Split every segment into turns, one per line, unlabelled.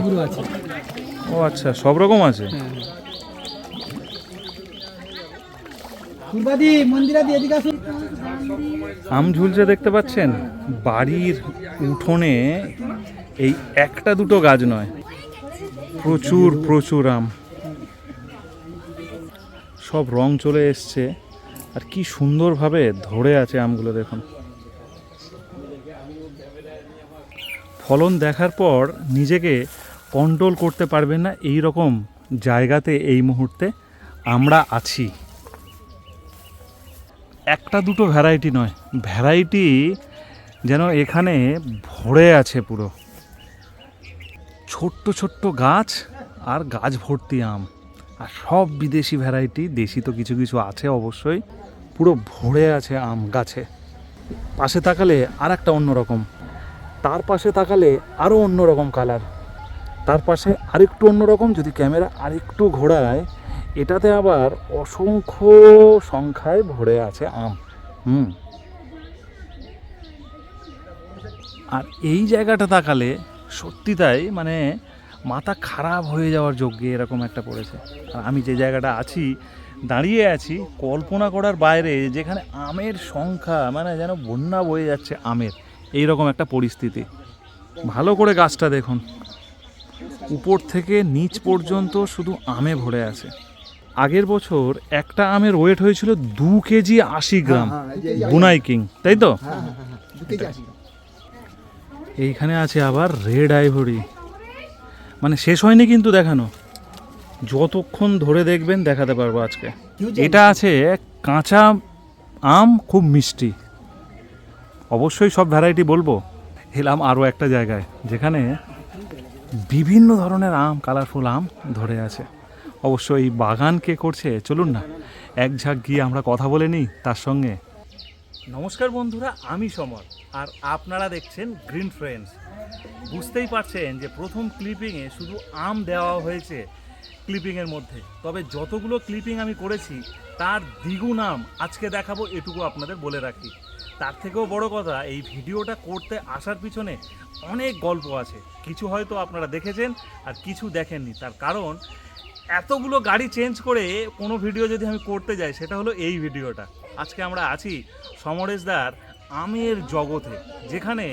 লেবুরও আছে।
ও আচ্ছা, সব রকম আছে। আম ঝুলছে দেখতে পাচ্ছেন। বাড়ির উঠোনে এই একটা দুটো গাছ নয়, প্রচুর প্রচুর আম। সব রং চলে এসছে আর কি সুন্দরভাবে ধরে আছে আমগুলো দেখুন। ফলন দেখার পর নিজেকে কন্ট্রোল করতে পারবেন না, এই রকম জায়গাতে এই মুহূর্তে আমরা আছি। একটা দুটো ভ্যারাইটি নয়, ভ্যারাইটি যেন এখানে ভরে আছে পুরো। ছোট্ট ছোট্ট গাছ আর গাছ ভর্তি আম, আর সব বিদেশি ভ্যারাইটি, দেশি তো কিছু কিছু আছে অবশ্যই। পুরো ভরে আছে আম গাছে। পাশে তাকালে আর একটা অন্যরকম, তার পাশে তাকালে আরও অন্যরকম কালার, তার পাশে আরেকটু অন্যরকম। যদি ক্যামেরা আরেকটু ঘোরায়, এটাতে আবার অসংখ্য সংখ্যায় ভরে আছে আম। আর এই জায়গাটা তাকালে সত্যি তাই, মানে মাথা খারাপ হয়ে যাওয়ার যোগ্য এরকম একটা পড়েছে। আর আমি যে জায়গাটা আছি, দাঁড়িয়ে আছি, কল্পনা করার বাইরে, যেখানে আমের সংখ্যা মানে যেন বন্যা বয়ে যাচ্ছে আমের, এই রকম একটা পরিস্থিতি। ভালো করে গাছটা দেখুন, উপর থেকে নিচ পর্যন্ত শুধু আমে ভরে আছে। আগের বছর একটা আমের ওয়েট হয়েছিল 2 কেজি 80 গ্রাম, বুনাই কিং, তাই তো? এইখানে আছে আবার রেড আইভরি, মানে শেষ হয়নি কিন্তু দেখানো, যতক্ষণ ধরে দেখবেন দেখাতে পারবো আজকে। এটা আছে কাঁচা আম, খুব মিষ্টি। অবশ্যই সব ভ্যারাইটি বলবো। এলাম আরও একটা জায়গায় যেখানে বিভিন্ন ধরনের আম, কালারফুল আম ধরে আছে। অবশ্য এই বাগান কে করছে, চলুন না এক ঝাঁক গিয়ে আমরা কথা বলে নিই তার সঙ্গে। নমস্কার বন্ধুরা, আমি সমর আর আপনারা দেখছেন গ্রিন ফ্রেন্ডস। বুঝতেই পারছেন যে প্রথম ক্লিপিংয়ে শুধু আম দেওয়া হয়েছে ক্লিপিংয়ের মধ্যে, তবে যতগুলো ক্লিপিং আমি করেছি তার দ্বিগুণ আম আজকে দেখাবো, এটুকু আপনাদের বলে রাখি। তার থেকেও বড় কথা, এই ভিডিওটা করতে আসার পিছনে অনেক গল্প আছে। কিছু হয়তো আপনারা দেখেছেন আর কিছু দেখেননি। তার কারণ এতগুলো গাড়ি চেঞ্জ করে কোনো ভিডিও যদি আমি করতে যাই, সেটা হলো এই ভিডিওটা। আজকে আমরা আছি সমরেশদার আমের জগতে, যেখানে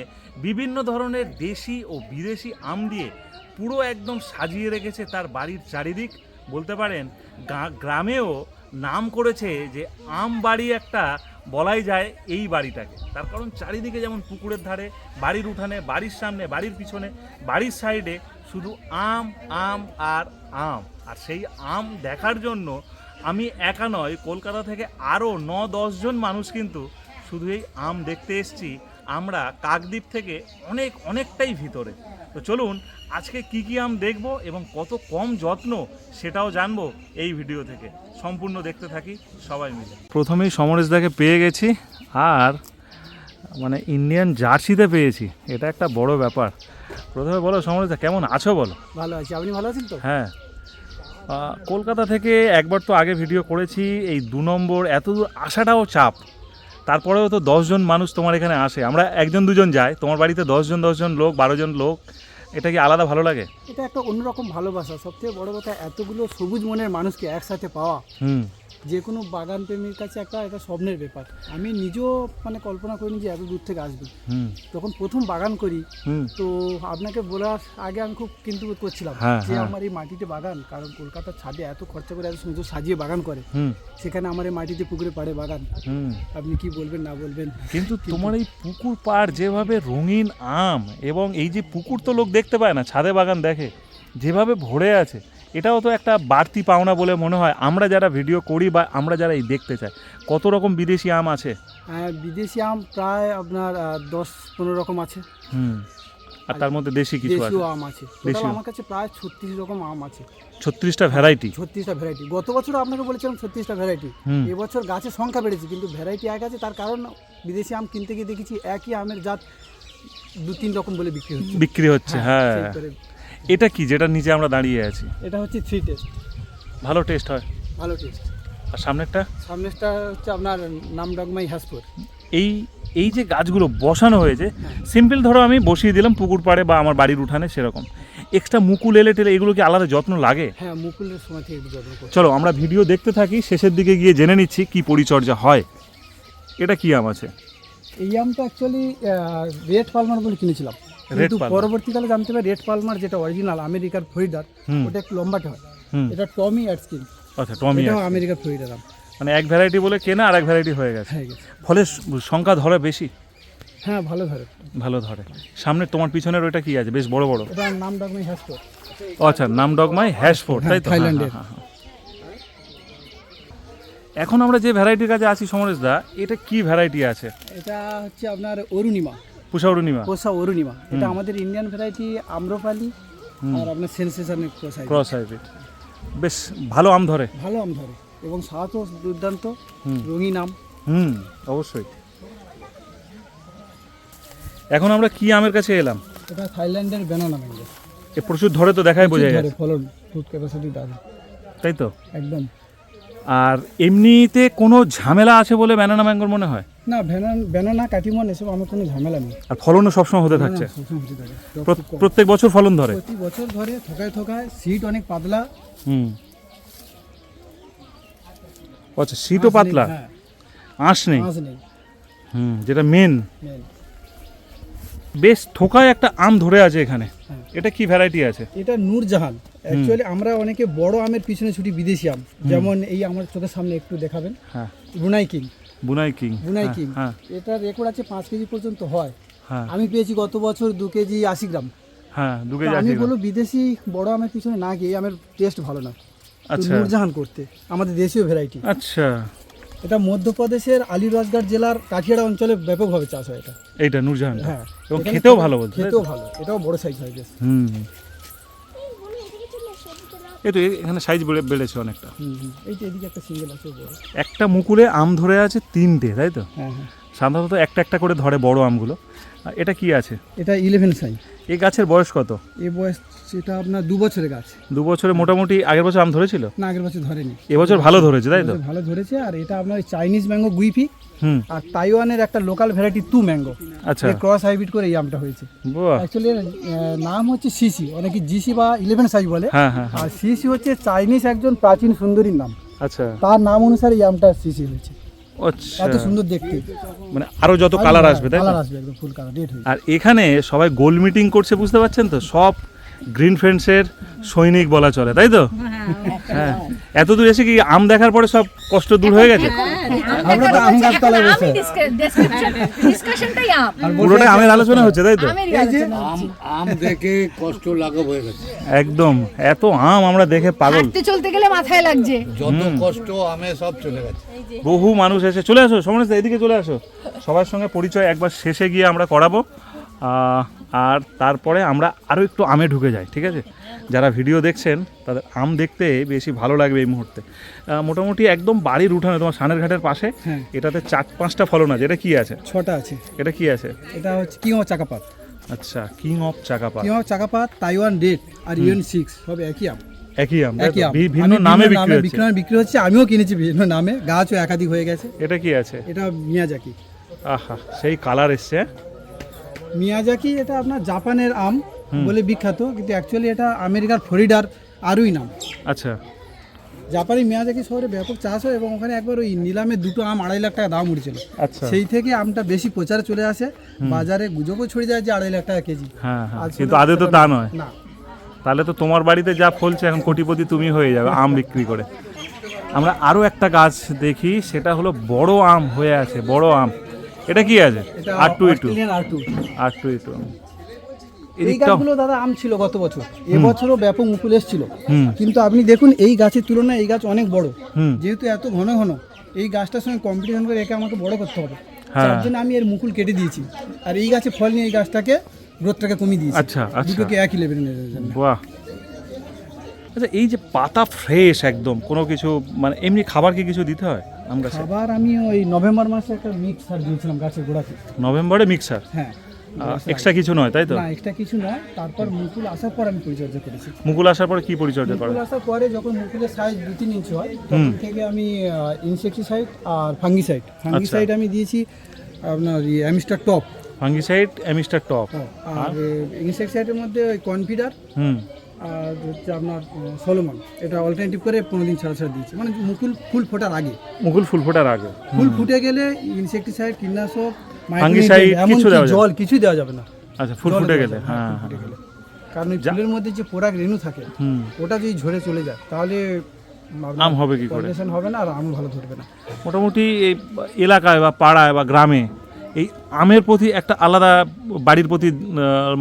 বিভিন্ন ধরনের দেশি ও বিদেশি আম দিয়ে পুরো একদম সাজিয়ে রেখেছে তার বাড়ির চারিদিক। বলতে পারেন গ্রামেও নাম করেছে যে আম বাড়ি একটা বলাই যায় এই বাড়িটাকে। তার কারণ চারিদিকে যেমন পুকুরের ধারে, বাড়ির উঠানে, বাড়ির সামনে, বাড়ির পিছনে, বাড়ির সাইডে শুধু আম আম আর আম। আর সেই আম দেখার জন্য আমি একা নয়, কলকাতা থেকে আরও 9-10 জন মানুষ কিন্তু শুধু এই আম দেখতে এসেছি। আমরা কাকদ্বীপ থেকে অনেকটাই ভিতরে। তো চলুন আজকে কি কি আম দেখব এবং কত কম যত্ন সেটাও জানবো এই ভিডিও থেকে। সম্পূর্ণ দেখতে থাকি সবাই মিলে। প্রথমেই সমরেশদাকে পেয়ে গেছি, আর মানে ইন্ডিয়ান জার্সিতে পেয়েছি, এটা একটা বড় ব্যাপার। প্রথমে বলো সমরেশদা, কেমন আছো বলো?
ভালো আছি, আপনি ভালো আছেন তো?
হ্যাঁ, কলকাতা থেকে একবার তো আগে ভিডিও করেছি। এই 2 নম্বর এত দূর আসাটাও চাপ, তারপরেও তো 10 জন মানুষ তোমার এখানে আসে। আমরা 1-2 জন যাই, তোমার বাড়িতে 10 জন লোক, 12 জন লোক। এটা কি আলাদা ভালো লাগে?
এটা একটা অন্যরকম ভালোবাসা। সবথেকে বড় কথা, এতগুলো সবুজ মনের মানুষকে একসাথে পাওয়া যে কোনো বাগান প্রেমীর কাছে একটা স্বপ্নের ব্যাপার। আমি নিজেও মানে কল্পনা করিনি যে এত দূর থেকে আসবে। যখন প্রথম বাগান করি, তো আপনাকে বলার আগে আমি খুব কিন্তু বোধ করছিলাম যে আমার এই মাটিতে বাগান, কারণ কলকাতার ছাদে এত খরচা করে এত সুন্দর সাজিয়ে বাগান করে, সেখানে আমার এই মাটিতে পুকুরে পাড়ে বাগান। আপনি কি বলবেন না বলবেন,
কিন্তু তোমার এই পুকুর পাড় যেভাবে রঙিন আম, এবং এই যে পুকুর তো লোক দেখতে পায় না, ছাদে বাগান দেখে, যেভাবে ভরে আছে, এটাও তো একটা বাড়তি পাওনা বলে মনে হয় আমরা যারা ভিডিও করি বা আমরা যারা এই দেখতে চাই। কত রকম বিদেশি আম আছে?
বিদেশি আম প্রায় আপনার 10-15 রকম আছে।
আর তার মধ্যে দেশি কিছু আছে,
আম আছে। আমার কাছে প্রায় 36 রকম আম আছে।
36টা ভ্যারাইটি?
36টা ভ্যারাইটি। গত বছর আপনাকে বলেছিলাম 36টা ভ্যারাইটি। এবছর গাছের সংখ্যা বেড়েছে কিন্তু ভ্যারাইটি এক আছে। তার কারণ বিদেশি আম কিনতে গিয়ে দেখেছি একই আমের জাত 2-3 রকম বলে বিক্রি হচ্ছে।
হ্যাঁ, এটা কি যেটা নিচে আমরা দাঁড়িয়ে আছি?
এটা হচ্ছে 3 টেস্ট।
ভালো টেস্ট হয়?
ভালো টেস্ট।
আর সামনেরটা
হচ্ছে আপনার নামডগমাই হাসপুর।
এই যে গাছগুলো বসানো হয়েছে, সিম্পল ধরো আমি বসিয়ে দিলাম পুকুর পাড়ে বা আমার বাড়ির উঠানে, সেরকম এক্সট্রা মুকুল এলে টেলে এগুলো কি আলাদা যত্ন লাগে?
হ্যাঁ, মুকুলের সময় থেকে যত্ন করছি।
চলো আমরা ভিডিও দেখতে থাকি, শেষের দিকে গিয়ে জেনে নিচ্ছি কি পরিচর্যা হয়। এটা কি আম আছে?
এই আমটা অ্যাকচুয়ালি রেড পালমার বলে কিনেছিলাম, কিন্তু
পালমার।
পরবর্তীকালে জানতে পারি রেড পালমার যেটা অরিজিনাল আমেরিকার ফ্লোরিডার, ওটা একটু লম্বাটে হয়। এটা টমি অ্যাটকিন্স।
আচ্ছা, টমি
এটাও আমেরিকার ফ্লোরিডার আম।
মানে এক ভ্যারাইটি বলে কেনা আর এক ভ্যারাইটি হয়ে গেছে।
হয়ে গেছে।
ফলে সংখ্যা ধরে বেশি?
হ্যাঁ, ভালো ধরে।
ভালো ধরে। সামনে তোমার পিছনের ওইটা কি আছে বেশ বড় বড়?
এটার নাম ডাকমাই হ্যাস্টো।
আচ্ছা, নামডগমাই হ্যাশফোর্ড, তাই তো?
থাইল্যান্ডের।
এখন আমরা যে ভ্যারাইটির কাছে আছি সমরেশ দা, এটা কি ভ্যারাইটি আছে?
এটা হচ্ছে আপনার অরুণিমা,
পুষা অরুণিমা।
পোষা অরুণিমা। এটা আমাদের ইন্ডিয়ান ভ্যারাইটি আম্রপালি আর আপনার সেন্সেশনের
ক্রস হাইব্রিড। বেশ ভালো আম ধরে।
ভালো আম ধরে এবং স্বাদও দুর্দান্ত, রঙিন আম।
অবশ্যই। এখন আমরা কি আমের কাছে এলাম?
এটা থাইল্যান্ডের ব্যানানা ম্যাঙ্গো।
এ প্রচুর ধরে তো দেখাই বোঝা যাচ্ছে,
ফলন, ফ্রুট ক্যাপাসিটি দারুণ।
তাই তো?
একদম।
আর এমনিতে কোনো ঝামেলা আছে বলে ব্যানানা ম্যাঙ্গোর মনে হয়
না, ব্যানানা কাটিমন এসব আমার কোনো ঝামেলা নেই।
আর ফলনও সবসময় হতে থাকছে?
সবসময় হতে থাকে।
প্রত্যেক বছর ফলন ধরে?
প্রতি বছর ধরে, থোকায় সিট অনেক পাতলা।
আচ্ছা, শীতও পাতলা,
হ্যাঁ,
আঁশ নেই।
আঁশ নেই।
যেটা মেন। বেশ থোকায় একটা আম ধরে আছে এখানে। এটা কি ভ্যারাইটি আছে?
এটা নূরজাহান। অ্যাকচুয়ালি আমরা অনেকে বড় আমের পিছনে ছুটি বিদেশি আম, যেমন এই আমার চোখের সামনে একটু দেখাবেন,
হ্যাঁ,
বুনাই কিং।
বুনাই কিং।
হ্যাঁ, এটা রেকর্ড আছে 5 কেজি পর্যন্ত হয়।
হ্যাঁ,
আমি পেয়েছি গত বছর 2 কেজি 80 গ্রাম।
হ্যাঁ, 2 কেজি।
আমি বলবো বিদেশি বড় আমের পিছনে না গিয়ে আমের টেস্ট ভালো না।
আচ্ছা,
নূরজাহান করতে আমাদের দেশীয় ভ্যারাইটি।
আচ্ছা,
এটা মধ্যপ্রদেশের আলিরাজগড় জেলার কাঠিয়াড়া অঞ্চলে ব্যাপকভাবে চাষ হয় এটা।
এইটা নূরজাহান।
হ্যাঁ,
এবং খেতেও ভালো বলছে।
খেতেও ভালো, এটাও বড় সাইজ হয় বেশ।
এই তো এখানে সাইজ বেড়েছে অনেকটা।
এইটা এদিকে একটা সিঙ্গেল আছে বড়।
একটা মুকুলে আম ধরে আছে 3টে, তাই তো?
হ্যাঁ, হ্যাঁ।
সাধারণত একটা একটা করে ধরে বড় আমগুলো। এটা কি আছে?
এটা 11 সাইজ।
এই গাছের বয়স কত?
এই বয়স সেটা আপনার 2 বছরের গাছ।
2 বছরে মোটামুটি আগের বছর আম ধরেছিল?
না, আগের বছর ধরেনি।
এবছর ভালো ধরেছে, তাই তো?
ভালো ধরেছে। আর এটা আপনার চাইনিজ ম্যাঙ্গো গুইফি আর তাইওয়ানের একটা লোকাল ভ্যারাইটি টু ম্যাঙ্গো।
আচ্ছা,
ক্রস হাইব্রিড করে এই আমটা হয়েছে।
বাহ।
অ্যাকচুয়ালি নাম হচ্ছে সিসি, অনেকে জিসি বা 11 সাইজ বলে।
হ্যাঁ, হ্যাঁ।
আর সিসি হচ্ছে চাইনিজ একজন প্রাচীন সুন্দরীর নাম।
আচ্ছা,
তার নাম অনুসারে এই আমটা সিসি হয়েছে।
আচ্ছা,
এত সুন্দর দেখতে।
মানে আরো যত কালার আসবে, তাই তো?
কালার আসবে, একদম ফুল কালার, রেড হয়ে।
আর এখানে সবাই গোল মিটিং করছে, বুঝতে পারছেন তো? সব গ্রিন ফ্রেন্ডসের সৈনিক বলা চলে, তাই তো? হ্যাঁ, এত দূর এসে কি আম দেখার পরে সব কষ্ট দূর হয়ে গেছে?
আমরা তো আম গাছ তলায় বসে।
পুরোটাই আমের আলোচনা হচ্ছে, তাই তো?
আম দেখে কষ্ট লাঘব হয়ে গেছে।
একদম, এত আম আমরা দেখে পাগল।
চলতে গেলে মাথায় লাগছে।
যত কষ্ট আমে সব চলে গেছে।
বহু মানুষ এসে, চলে আসো সমরেশ দা, এদিকে চলে আসো। সবার সঙ্গে পরিচয় একবার শেষে গিয়ে আমরা করাবো, আর তারপরে আমরা আরও একটু আমে ঢুকে যাই, ঠিক আছে? যারা ভিডিও দেখছেন তাদের আম দেখতে বেশি ভালো লাগবে এই মুহূর্তে। মোটামুটি একদম বাড়ির উঠানে, তোমার সানের ঘাটের পাশে। এটাতে 4-5টা ফলন আছে। এটা কি আছে?
6টা আছে।
এটা কি আছে?
এটা হচ্ছে কিং অফ চাকাপাত।
আচ্ছা, king of Chakapat.
King of Chakapat, Taiwan red আর ইউএন 6 সব একই আম।
একই আম, তাই তো?
একই আম।
ভিন্ন নামে
বিক্রি হচ্ছে। আমিও কিনেছি বিভিন্ন নামে, গাছও একাধিক হয়ে গেছে।
এটা কি আছে?
এটা মিয়াজাকি।
আহা, সেই কালার এসছে।
মিয়াজাকি এটা আপনার জাপানের আম বলে বিখ্যাত, কিন্তু অ্যাকচুয়ালি এটা আমেরিকার ফ্লোরিডার আরুই নাম।
আচ্ছা,
জাপানি মিয়াজাকি শহরে ব্যাপক চাষ হয় এবং ওখানে একবার ওই নিলামে 2 আম 2.5 লাখ টাকা দাম উঠেছিল।
আচ্ছা।
সেই থেকে আমটা বেশি প্রচারে চলে আসে, বাজারে গুজবও ছড়িয়ে যায় যে 2.5 লাখ টাকা কেজি।
হ্যাঁ, হ্যাঁ,
আসলে
কিন্তু আদৌ তো তা নয়।
না।
তাহলে তো তোমার বাড়িতে যা ফলছে এখন কোটিপতি তুমি হয়ে যাবে আম বিক্রি করে। আমরা আরও একটা গাছ দেখি, সেটা হলো বড় আম হয়ে আছে, বড় আম। এটা কি আছে?
এটা
R2E2।
Australian R2।
R2E2।
এই গাছগুলো দাদা আম ছিল গত বছর, এবছরও ব্যাপক মুকুল এসেছিল, কিন্তু আপনি দেখুন এই গাছের তুলনায় এই গাছ অনেক বড়। যেহেতু এত ঘন ঘন, এই গাছটার সঙ্গে কম্পিটিশন করে একে আমাকে বড় করতে হবে, যার জন্য আমি এর মুকুল কেটে দিয়েছি। আর এই গাছে ফল নিয়ে এই গাছটাকে গ্রোথটাকে কমিয়ে দিয়েছি।
আচ্ছা, আচ্ছা।
দুটোকে একই লেভেলের জন্য।
বাহ। আচ্ছা, এই যে পাতা ফ্রেশ একদম, কোনো কিছু মানে এমনি খাবার কি কিছু দিতে হয় আম গাছে?
খাবার আমি ওই নভেম্বর মাসে একটা মিক্সার দিয়েছিলাম গাছের গোড়াতে।
নভেম্বরে মিক্সার?
হ্যাঁ।
এক্সট্রা কিছু নয়, তাই তো?
না, এক্সট্রা কিছু নয়। তারপর মুকুল আসার পর আমি পরিচর্যা করেছি।
মুকুল আসার পরে কি পরিচর্যা করে?
মুকুল আসার পরে যখন মুকুলের সাইজ 2-3 ইঞ্চি হয়, তখন থেকে আমি ইনসেকটিসাইড আর ফাঙ্গিসাইড আমি দিয়েছি আপনার Amistar top
fungicide Amistar top.
আর ইনসেক্টিসাইডের মধ্যে কনফিডার
হুম
আর হচ্ছে আপনার সলোমন, এটা অল্টারনেটিভ করে 15 দিন ছাড়া ছাড়া দিয়েছি, মানে ফুল ফোটার আগে।
মুকুল ফুল ফোটার আগে
ফুল ফুটে গেলে ইনসেক্টিসাইড, কীটনাশক,
ফাঙ্গিসাইড কিছু দেওয়া যাবে?
জল কিছুই দেওয়া যাবে না।
আচ্ছা, ফুল
জল
ফুটে
দেওয়া
গেলে,
যাবে না,
হ্যাঁ
ফুল ফুটে গেলে। কারণ ওই ফুলের মধ্যে যে পোড়াক রেণু থাকে
হুম,
ওটা যদি ঝরে চলে যায় তাহলে
আম হবে কি করে?
পলিনেশন হবে না আর আম ভালো ধরবে না।
মোটামুটি এই এলাকায় বা পাড়ায় বা গ্রামে এই আমের প্রতি একটা আলাদা বাড়ির প্রতি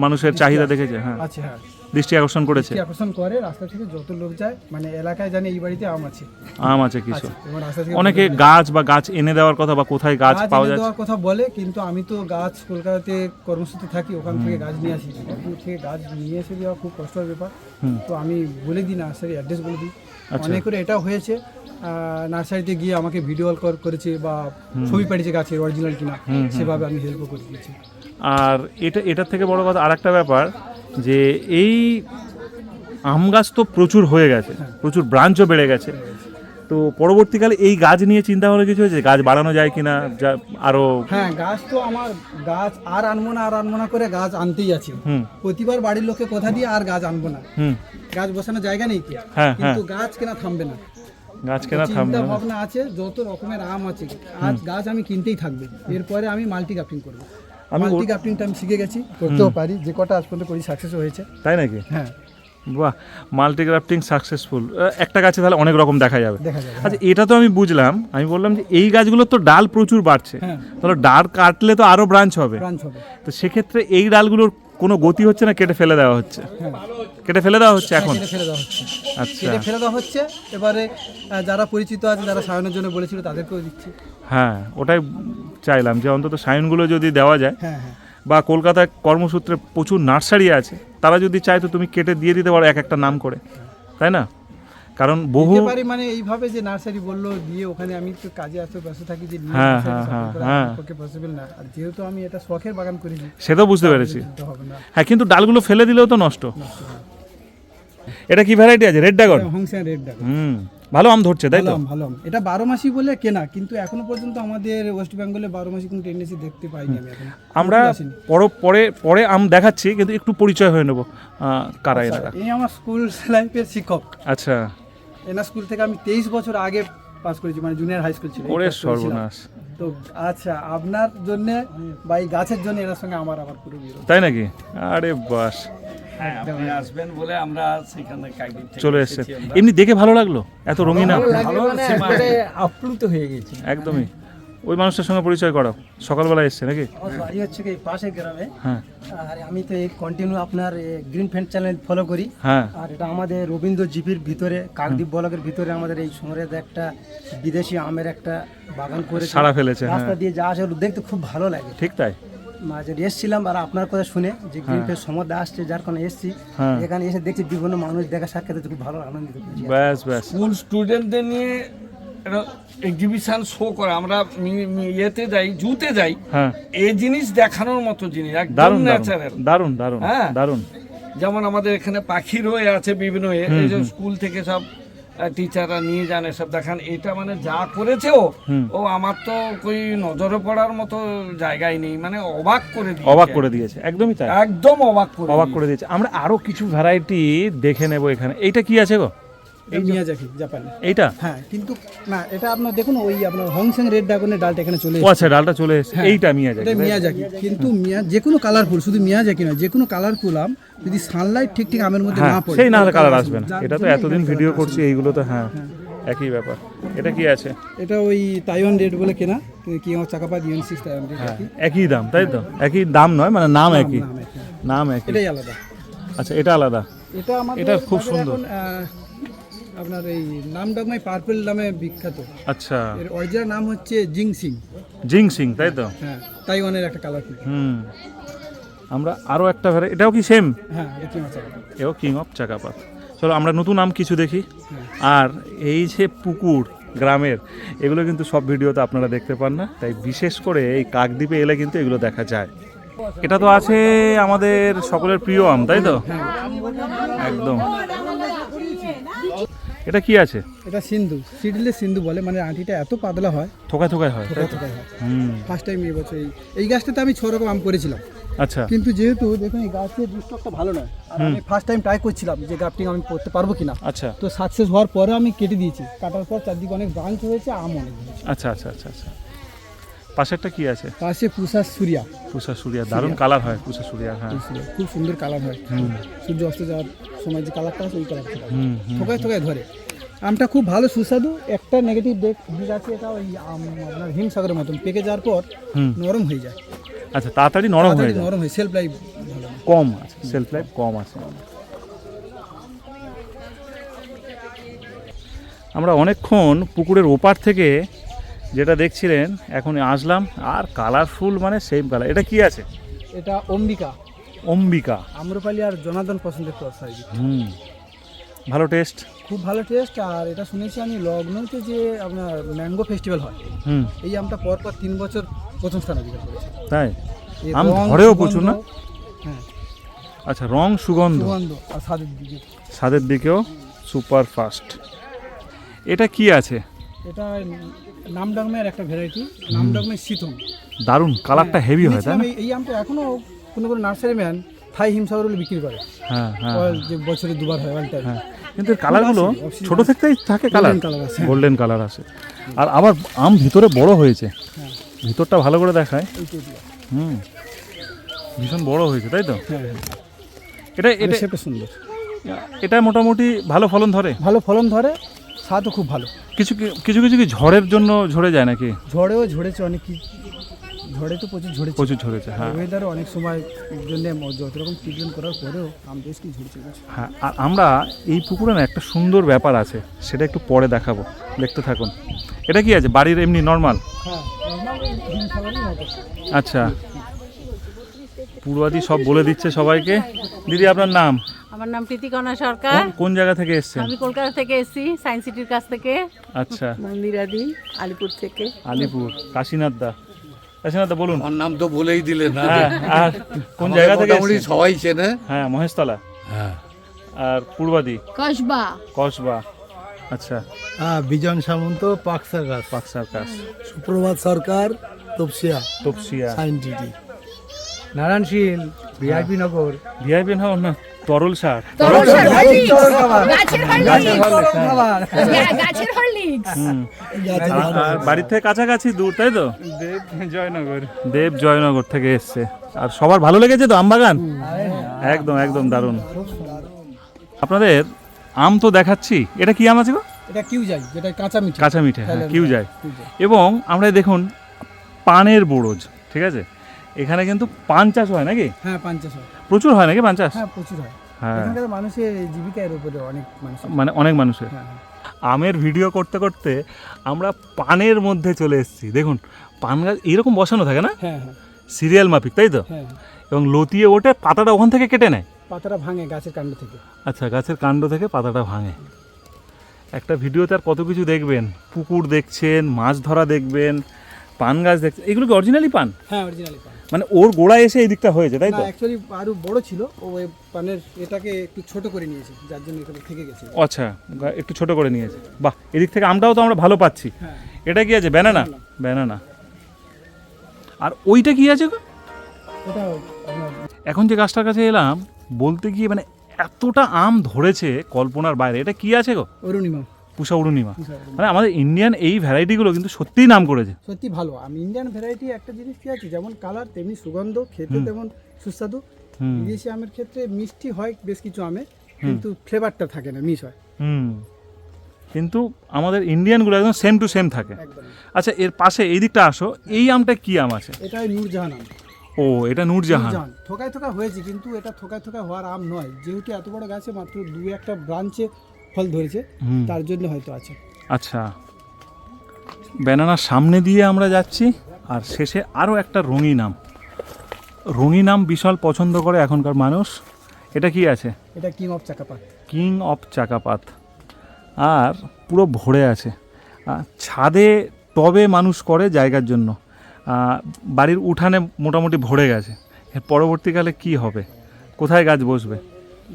মানুষের চাহিদা দেখেছে, হ্যাঁ,
আচ্ছা, হ্যাঁ,
দৃষ্টি আকর্ষণ করেছে।
দৃষ্টি আকর্ষণ করে। রাস্তা থেকে যত লোক যায়, মানে এলাকায় জানে এই বাড়িতে আম আছে,
আম আছে কিছু।
এবং রাস্তা থেকে
অনেকে গাছ বা গাছ এনে দেওয়ার কথা বা কোথায় গাছ পাওয়া
এনে
যায়
দেওয়ার কথা বলে, কিন্তু আমি তো গাছ কলকাতাতে কর্মসূত্রে থাকি, ওখান থেকে গাছ নিয়ে আসি। ওখান থেকে গাছ নিয়ে এসে দেওয়া খুব কষ্টের ব্যাপার। তো আমি বলে দিই, নার্সারি অ্যাড্রেস বলে দিই। অনেক করে এটাও হয়েছে, নার্সারিতে গিয়ে আমাকে ভিডিও কল করেছে বা ছবি পাঠিয়েছে গাছের অরিজিনাল কিনা, সেভাবে আমি হেল্পও করে দিয়েছি।
আর এটার থেকে বড় কথা আর একটা ব্যাপার, যে এই আম গাছ তো প্রচুর হয়ে গেছে, প্রচুর ব্রাঞ্চও বেড়ে গেছে। তো পরবর্তীকালে এই গাছ নিয়ে চিন্তা ভাবনা কিছু হয়েছে, গাছ বাড়ানো যায় কিনা, যা আরো?
হ্যাঁ, গাছ তো আমার গাছ আর আনবো না করে গাছ আনতেই আছে। প্রতিবার বাড়ির লোককে কথা দিয়ে আর গাছ আনবো না, গাছ বসানোর জায়গা নেই কি, কিন্তু গাছ কেনা থামবে না,
গাছ কেনা থামবে
চিন্তা
না।
ভাবনা আছে। যত রকমের আম আছে, আজ গাছ আমি কিনতেই থাকবে। এরপরে আমি মাল্টি গ্রাফটিং করবো। মাল্টি গ্রাফটিংটা আমি শিখে গেছি, করতেও পারি, যে কটা আজ পর্যন্ত করি সাকসেস হয়েছে।
তাই নাকি?
হ্যাঁ,
বাহ, মাল্টিগ্রাফটিং সাকসেসফুল। একটা গাছে তাহলে অনেক রকম দেখা যাবে।
দেখা যাবে।
আচ্ছা, এটা তো আমি বুঝলাম। আমি বললাম যে এই গাছগুলো তো ডাল প্রচুর বাড়ছে, তাহলে ডাল কাটলে তো আরো ব্রাঞ্চ হবে।
হবে।
তো সেক্ষেত্রে এই ডালগুলোর কোনো গতি হচ্ছে না, কেটে ফেলে দেওয়া হচ্ছে? কেটে ফেলে দেওয়া হচ্ছে এখন?
কেটে ফেলে দেওয়া হচ্ছে।
আচ্ছা,
কেটে ফেলে দেওয়া হচ্ছে। এবারে যারা পরিচিত আছে, যারা সায়নের জন্য বলেছিল, তাদেরকেও দিচ্ছি।
হ্যাঁ, ওটাই চাইলাম যে অন্তত সাইনগুলো যদি দেওয়া যায়,
হ্যাঁ,
বা কলকাতায় কর্মসূত্রে প্রচুর নার্সারি আছে, তারা যদি চায় তো তুমি কেটে দিয়ে দিতে পারো এক একটা নাম করে, তাই না? কারণ বহু
দিতে পারি, মানে এইভাবে যে নার্সারি বললো দিয়ে, ওখানে আমি তো কাজে এত ব্যস্ত থাকি যে নিয়ে
হ্যাঁ,
নার্সারি
হ্যাঁ,
support করা
হ্যাঁ,
আমার পক্ষে পসিবল না। আর যেহেতু আমি এটা শখের বাগান করেছি,
সেটাও বুঝতে পেরেছি।
দিতে হবে না।
হ্যাঁ, কিন্তু ডালগুলো ফেলে দিলেও তো নষ্ট। এটা কি ভ্যারাইটি আছে? Red dragon?
হংসেন রেড ড্রাগন।
ভালো আম ধরছে, তাই তো?
ভালো আম। এটা 12 মাসি বলে কেনা, কিন্তু এখনো পর্যন্ত আমাদের ওয়েস্ট বেঙ্গলে 12 মাসি কোনো টেন্ডেন্সি দেখতে পাইনি আমি এখন।
আমরা পরে আম দেখাচ্ছি, কিন্তু একটু পরিচয় হয়ে নেব কারা এনারা।
এই আমার স্কুল লাইফের শিক্ষক।
আচ্ছা,
এনার স্কুল থেকে আমি 23 বছর আগে পাস করেছি, মানে জুনিয়র হাই স্কুল ছিল।
ওরে
এই class করেছিলাম।
সর্বনাশ।
তো আচ্ছা, আপনার জন্য বা এই গাছের জন্য এনার সঙ্গে আমার আবার পুরো বিরোধ।
তাই নাকি? আরে বাস,
আপনি আসবেন বলে আমরা সেখানে কাকদ্বীপ থেকে
চলে এসছে। এমনি দেখে ভালো লাগলো, এত রঙিন আম।
আপ্লুত হয়ে গেছি
একদমই। ওই মানুষটার সঙ্গে পরিচয় করাও, সকালবেলা এসছে নাকি?
আমার বাড়ি হচ্ছে কি পাশের গ্রামে।
হ্যাঁ,
আর আমি তো এই কন্টিনিউ আপনার গ্রিন ফ্রেন্ড চ্যানেল ফলো করি।
হ্যাঁ,
আর এটা আমাদের রবীন্দ্র জিপির ভিতরে, কাকদ্বীপ ব্লকের ভিতরে আমাদের এই শহরে একটা বিদেশি আমের একটা বাগান করে
সাড়া ফেলেছে। হ্যাঁ,
রাস্তা দিয়ে যা আসে ওগুলো দেখতে খুব ভালো লাগে।
ঠিক তাই।
মাঝে এসেছিলাম আর আপনার কথা শুনে যে গ্রিন ফ্রেন্ড সমুদ্র আসছে, যার কারণে এসেছি।
হ্যাঁ।
এখানে এসে দেখছি বিভিন্ন মানুষ দেখা সাক্ষাৎ হচ্ছে, খুব ভালো আনন্দিত করছি।
ব্যাস ব্যাস।
স্কুল স্টুডেন্টদের নিয়ে এক্সিবিশন শো করে, আমরা ইয়েতে যাই, জুতে যাই,
হ্যাঁ,
এই জিনিস দেখানোর মতো জিনিস, একদম
দারুণ
ন্যাচারাল।
দারুণ দারুণ
হ্যাঁ।
দারুণ।
যেমন আমাদের এখানে পাখির হয়ে আছে বিভিন্ন এই যে স্কুল থেকে সব টিচাররা নিয়ে যান এসব দেখান। এটা মানে যা করেছে ও আমার তো কই নজরে পড়ার মতো জায়গায় নেই, মানে অবাক করে দিয়েছে।
অবাক করে দিয়েছে, একদমই তাই।
একদম অবাক
করে দিয়েছে। আমরা আরো কিছু ভ্যারাইটি দেখে নেব এখানে। এইটা কি আছে গো?
এই মিয়াজাকি জাপানে।
এইটা?
হ্যাঁ, কিন্তু না, এটা আপনার দেখুন, ওই আপনার হংসেং রেড ড্রাগনের ডালটা এখানে চলে
ও
এসেছে।
আচ্ছা, ডালটা চলে এসেছে। এইটা মিয়াজাকি।
এটা মিয়াজাকি, কিন্তু যে কোনো কালারফুল, শুধু মিয়াজাকি নয়, যে কোনো কালারফুল আম যদি সানলাইট ঠিক আমের মধ্যে
হ্যাঁ,
না পড়ে,
সেই না হলে কালার আসবে না।
যার
এটা তো
জন্য
এতদিন
এখানে
ভিডিও
colour
করছি,
আসবে।
এইগুলো তো হ্যাঁ একই ব্যাপার। এটা কি আছে?
এটা ওই তাইওয়ান রেড বলে কেনা, কি আমার চাকাপাত ইউএন6 তাইওয়ান রেড।
হ্যাঁ, একই দাম, তাই তো? একই দাম নয়, মানে নাম একই,
নাম একই।
নাম একই।
এটাই আলাদা।
আচ্ছা, এটা আলাদা।
এটা আমাদের
এটা খুব
বাজারে
সুন্দর।
এখন, আপনার এই নামডাকমাই পার্পল নামে বিখ্যাত।
আচ্ছা,
এর অরিজিনাল নাম হচ্ছে জিংসিং।
জিংসিং, তাই তো?
হ্যাঁ, তাইওয়ানের একটা কালারফুল।
আমরা আরো একটা ভ্যারাইটি, এটাও কি সেম?
হ্যাঁ, এটা কি মাছ চাকাপাত।
এও কিং অফ চাকাপাত। চলো আমরা নতুন আম কিছু দেখি। আর এই যে পুকুর গ্রামের, এগুলো কিন্তু সব ভিডিওতে আপনারা দেখতে পান না, তাই বিশেষ করে এই কাকদ্বীপে এলে কিন্তু এগুলো দেখা যায়। এটা তো আছে আমাদের সকলের প্রিয় আম, তাই তো? একদম। এটা কি আছে?
এটা সিন্ধু, সিডলেস সিন্ধু বলে, মানে আঁটিটা এত পাতলা হয়,
থোকায় থোকায় হয়,
থোকায় থোকায় হয়।
হুম,
ফার্স্ট টাইম এই বছর এই গাছটাতে আমি 6 রকম আম করেছিলাম,
আচ্ছা,
কিন্তু যেহেতু দেখুন এই গাছের স্টকটা ভালো নয়, আর আমি ফার্স্ট টাইম ট্রাই করছিলাম যে গ্রাফটিং আমি করতে পারবো কিনা।
আচ্ছা,
তো সাকসেস হওয়ার পরে আমি কেটে দিয়েছি, কাটার পর চারদিকে অনেক ব্রাঞ্চ হয়েছে, আম অনেক হয়েছে।
আচ্ছা আচ্ছা আচ্ছা আচ্ছা। পাশেরটা কি আছে?
পাশে পুষা সুরিয়া,
পুষা সুরিয়া, দারুণ কালার হয় পুষা সুরিয়া, হ্যাঁ,
খুব সুন্দর কালার হয়, সূর্য অস্ত যাওয়ার সময় যে কালারটা আছে ওই কালারটা
হুম,
থোকায় থোকায় ধরে। আমটা খুব ভালো সুস্বাদু, একটা নেগেটিভ দিক আছে, এটা ওই আম আপনার হিমসাগরের মতন পেকে যাওয়ার পর নরম হয়ে যায়,
আচ্ছা, তাড়াতাড়ি নরম হয়ে
তাড়াতাড়ি
যায়,
নরম হয়, সেলফ লাইফ ভালো না।
কম আছে, সেলফ লাইফ কম আছে। আমরা অনেকক্ষণ পুকুরের ওপার থেকে যেটা দেখছিলেন এখন আসলাম, আর কালারফুল মানে সেম কালার। এটা কি আছে?
এটা অম্বিকা,
অম্বিকা,
আম্রপালি আর জনার্দন পছন্দের ক্রস সাইজ,
হুম, ভালো টেস্ট,
খুব ভালো টেস্ট। আর এটা শুনেছি আমি লখনৌতে যে আপনার ম্যাঙ্গো ফেস্টিভ্যাল হয়,
হুম,
এই আমটা পরপর 3 বছর প্রথম স্থান অধিকার করেছে।
তাই
এর
আম
রং,
ধরেও
সুগন্ধ,
প্রচুর না?
হ্যাঁ,
আচ্ছা, রং, সুগন্ধ,
সুগন্ধ আর স্বাদের দিকে।
স্বাদের দিকেও সুপার ফাস্ট। এটা কি আছে?
এটা নামডাংমের একটা ভ্যারাইটি, নামডাংমের শীতম।
দারুণ কালারটা হেভি হয়, তাই না?
এই আমটা এখনো কোনো কোনো নার্সারি ম্যান থাই হিমসাগর বলে বিক্রি করে,
হ্যাঁ হ্যাঁ
যে বছরে 2বার হয় অল টাইম।
হ্যাঁ, কিন্তু এর কালারগুলো ছোট থেকেই থাকে, কালার
Golden colour আছে।
গোল্ডেন কালার আছে। আর আবার আম ভিতরে বড় হয়েছে, ভিতরটা ভালো করে দেখায়, হুম, ভীষণ বড় হয়েছে, তাই তো?
হ্যাঁ,
এটা এটা
সেটা সুন্দর,
এটা মোটামুটি ভালো ফলন ধরে,
ভালো ফলন ধরে, স্বাদও খুব ভালো।
কিছু কিছু কিছু কি ঝড়ের জন্য ঝরে যায় নাকি?
ঝড়েও ঝরেছে অনেক, কি ঝড়ে তো প্রচুর ঝরেছে,
প্রচুর ঝরেছে, হ্যাঁ
ওয়েদারও অনেক সময় জন্য যত রকম ট্রিটমেন্ট করার পরেও আম বেশ কি ঝরেছে।
হ্যাঁ। আর আমরা এই পুকুরে না একটা সুন্দর ব্যাপার আছে, সেটা একটু পরে দেখাবো, দেখতে থাকুন। এটা কি আছে? বাড়ির এমনি নর্মাল?
হ্যাঁ, নরমাল হিমসাগরের মতো।
আচ্ছা, পূর্বাদি সব বলে দিচ্ছে সবাইকে। দিদি, আপনার নাম?
আমার নাম প্রীতিকণা সরকার।
কোন জায়গা থেকে এসেছেন?
আমি কলকাতা থেকে এসেছি, সায়েন্স সিটির কাছ থেকে।
আচ্ছা,
মন্দিরাদি আলিপুর থেকে।
আলিপুর, কাশীনাথ দা। কাশীনাথ দা বলুন।
আমার নাম তো বলেই দিলে না।
হ্যাঁ, আর কোন
আমাকে
জায়গা থেকে
মোটামুটি
এসেছেন?
সবাই চেনে।
হ্যাঁ, মহেশতলা।
হ্যাঁ,
আর পূর্বাদি?
কসবা।
কসবা। আচ্ছা,
বিজন সামন্ত, পাকসার গাছ,
পাকসার কাছ,
সুপ্রভাত সরকার, তপসিয়া,
তপসিয়া,
সাইনটিটি, নারায়ণ শীল, ভিআইপি নগর,
ভিআইপি না, তরল সার।
গাছের হরলিক্স।
আর বাড়ির থেকে কাছাকাছি দূর, তাই তো? দেব জয়নগর থেকে এসছে। আর সবার ভালো লেগেছে তো আমবাগান? একদম একদম দারুণ। আপনাদের আম তো দেখাচ্ছি, এটা কি আম আছে গো?
এটা কিউ যায়, যেটা কাঁচা মিঠা,
কাঁচা মিঠে, হ্যাঁ, কিউ যায়।
কিউ যায়।
এবং আমরা দেখুন পানের বরজ, ঠিক আছে? এখানে কিন্তু পান চাষ হয় নাকি?
হ্যাঁ, 50 হয়।
প্রচুর হয় নাকি পান চাষ?
হ্যাঁ, প্রচুর হয়।
হ্যাঁ,
এখানকার মানুষের জীবিকার উপরে অনেক মানুষ।
মানে অনেক মানুষের।
হ্যাঁ,
আমের ভিডিও করতে করতে আমরা পানের মধ্যে চলে এসেছি। দেখুন, পান গাছ এইরকম বসানো থাকে না,
হ্যাঁ, হ্যাঁ,
সিরিয়াল মাফিক, তাই তো?
হ্যাঁ।
এবং লতিয়ে ওঠে, পাতাটা ওখান থেকে কেটে নেয়।
পাতাটা ভাঙে গাছের কাণ্ড থেকে।
আচ্ছা, গাছের কাণ্ড থেকে পাতাটা ভাঙে। একটা ভিডিওতে আর কত কিছু দেখবেন, পুকুর দেখছেন, মাছ ধরা দেখবেন, পান গাছ দেখছেন। এগুলো কি অরিজিনালি পান?
হ্যাঁ, অরিজিনালি পান।
মানে ওর গোড়ায় এসে এই দিকটা হয়েছে, তাই
না,
তো?
অ্যাকচুয়ালি আরো বড় ছিল, ও এই পানের এটাকে একটু ছোট করে নিয়েছে, যার জন্য এটা থেকে গেছে।
আচ্ছা, একটু ছোট করে নিয়েছে। বাহ, এদিক থেকে আমটাও তো আমরা ভালো পাচ্ছি।
হ্যাঁ।
এটা কি আছে? ব্যানানা। ব্যানানা। আর ওইটা কি আছে গো?
এটা আপনার
এখন যে গাছটার কাছে এলাম, বলতে গিয়ে মানে এতটা আম ধরেছে কল্পনার বাইরে। এটা কি আছে গো?
অরুণিমা।
পুষা অরুণিমা। মানে আমাদের ইন্ডিয়ান এই ভ্যারাইটিগুলো কিন্তু সত্যিই নাম করেছে।
সত্যি ভালো। আমি ইন্ডিয়ান ভ্যারাইটি একটা জিনিস কি আছে, যেমন কালার তেমনি সুগন্ধ, খেতে তেমন সুস্বাদু। বিদেশি আমের ক্ষেত্রে মিষ্টি হয় বেশ কিছু আমে, কিন্তু ফ্লেভারটা থাকে না, মিস হয়
কিন্তু আমাদের ইন্ডিয়ানগুলো একদম সেম টু সেম থাকে।
একদম।
আচ্ছা, এর পাশে এই দিকটা আসো, এই আমটা কি আম আছে?
এটা নূরজাহান আম।
ও, এটা নূরজাহান।
থোকায় থোকা হয়েছে, কিন্তু এটা থোকায় থোকা হওয়ার আম নয়, যেহেতু এত বড় গাছে মাত্র 2-1টা ব্রাঞ্চে ফল ধরেছে, তার জন্য হয়তো আছে।
আচ্ছা, ব্যানানার সামনে দিয়ে আমরা যাচ্ছি, আর শেষে আরও একটা রঙিন আম। রঙিন আম বিশাল পছন্দ করে এখনকার মানুষ। এটা কি আছে?
এটা king of Chakapat.
King of Chakapat. আর পুরো ভরে আছে। ছাদে টবে মানুষ করে জায়গার জন্য, বাড়ির উঠানে মোটামুটি ভরে গেছে। এর পরবর্তীকালে কি হবে, কোথায় গাছ বসবে?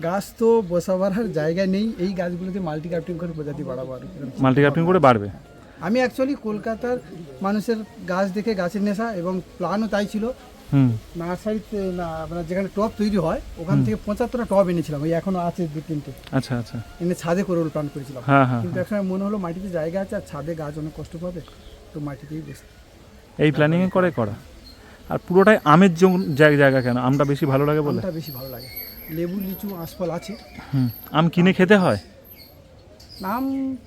গাছ তো বসাবার আর জায়গা নেই, এই গাছগুলোতে মাল্টি ক্রাফটিং করে প্রজাতি বাড়াবো আর কি।
মাল্টি ক্রাফটিং করে বাড়বে।
আমি অ্যাকচুয়ালি কলকাতার মানুষের গাছ দেখে গাছের নেশা এবং প্ল্যানও তাই ছিল।
হুম
নার্সারিতে না আপনার যেখানে টব তৈরি হয় ওখান থেকে 75টা টব এনেছিলাম, ওই এখনো আছে 2-3টে,
আচ্ছা আচ্ছা।
এনে ছাদে করে প্ল্যান করেছিলাম।
হ্যাঁ হ্যাঁ
কিন্তু একসময় মনে হলো মাটিতে জায়গা আছে আর ছাদে গাছ অনেক কষ্ট পাবে, তো মাটিতেই বেশ।
এই প্ল্যানিংয়ে করে করা। আর পুরোটাই আমের জায়গা কেন? আমটা বেশি ভালো লাগে বলে?
আমটা বেশি ভালো লাগে। লেবু লিচু আঁশফল আছে।
হুম। আম কিনে খেতে হয়?
আম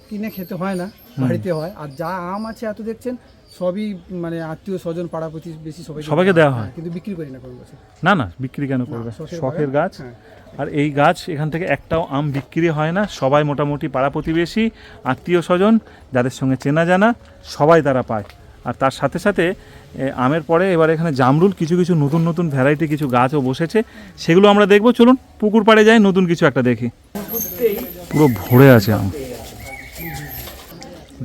কিনে খেতে হয় না, বাড়িতে হয়। আর যা আম আছে এত দেখছেন সবই মানে আত্মীয় স্বজন পাড়া প্রতিবেশী
সবাইকে দেওয়া হয়?
কিন্তু বিক্রি করি না কোনো বছর।
না না, বিক্রি কেন করবে? শখের গাছ।
হ্যাঁ।
আর এই গাছ এখান থেকে একটাও আম বিক্রি হয় না, সবাই মোটামুটি পাড়া প্রতিবেশী আত্মীয় স্বজন যাদের সঙ্গে চেনা জানা সবাই তারা পায়। আর তার সাথে সাথে আমের পরে এবার এখানে জামরুল কিছু কিছু নতুন নতুন ভ্যারাইটি কিছু গাছও বসেছে, সেগুলো আমরা দেখব। চলুন পুকুর পাড়ে যাই, নতুন কিছু একটা দেখি। পুরো ভরে আছে আম।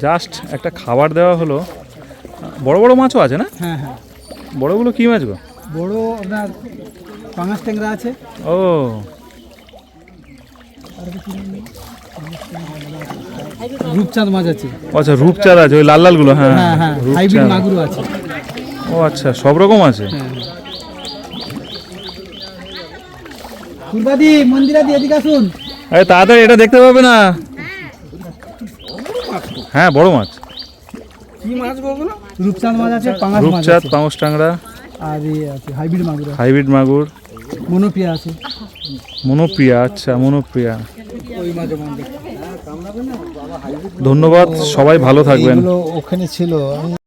জাস্ট একটা খাবার দেওয়া হলো। বড় বড় মাছও আছে না?
হ্যাঁ হ্যাঁ,
বড়গুলো কি মাছ গো?
বড় আপনার পাঙাশ ট্যাংরা আছে।
ও
রূপচাঁদ মাছ আছে।
আচ্ছা, রূপচাঁদ আছে, ওই লাল লালগুলো। হ্যাঁ
হ্যাঁ হ্যাঁ, হাইব্রিড মাগুর আছে।
ও আচ্ছা, সব রকম আছে।
পূর্বাদি মন্দিরাদি এদিকে আসুন।
আরে তাড়াতাড়ি, এটা দেখতে পাবে না। হ্যাঁ বড় মাছ।
কি মাছ ওগুলো?
রূপচাঁদ মাছ আছে, পাঙাশ মাছ
রূপচাঁদ,
আছে,
পাঙস টাংরা,
আর এই আছে হাইব্রিড মাগুর আছে,
হাইব্রিড মাগুর,
মনোপিয়া আছে।
মনোপ্রিয়া। আচ্ছা, মনোপ্রিয়া। ধন্যবাদ, সবাই ভালো থাকবেন।
ওখানে ছিল।